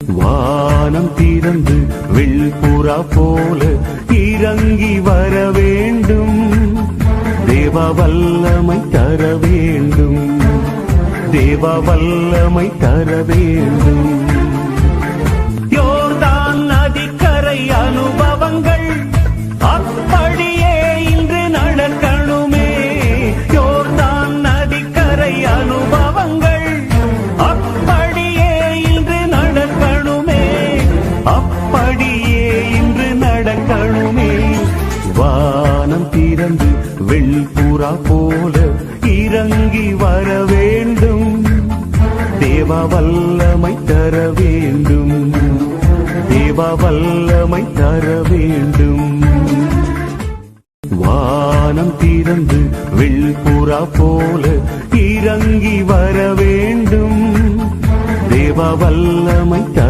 வானம் திறந்து வெள்புறா போல இறங்கி வர வேண்டும். தேவ வல்லமை தர வேண்டும். தேவ வல்லமை தர வேண்டும். யோர்தான் நதிக்கரை அனுபவங்கள் அப்படியே இன்று நடக்கணுமே. யோர்தான் நதிக்கரை அனுபவங்கள் அப்படியே இன்று நடக்கணுமே. அப்படியே இன்று நடக்கணுமே. வானம் திறந்து வெள்புறா போல இறங்கி வர வேண்டும். தேவ வல்லமை தர வேண்டும். தேவ வல்லமை தர வேண்டும். வானம் திறந்து வெள்புறா போல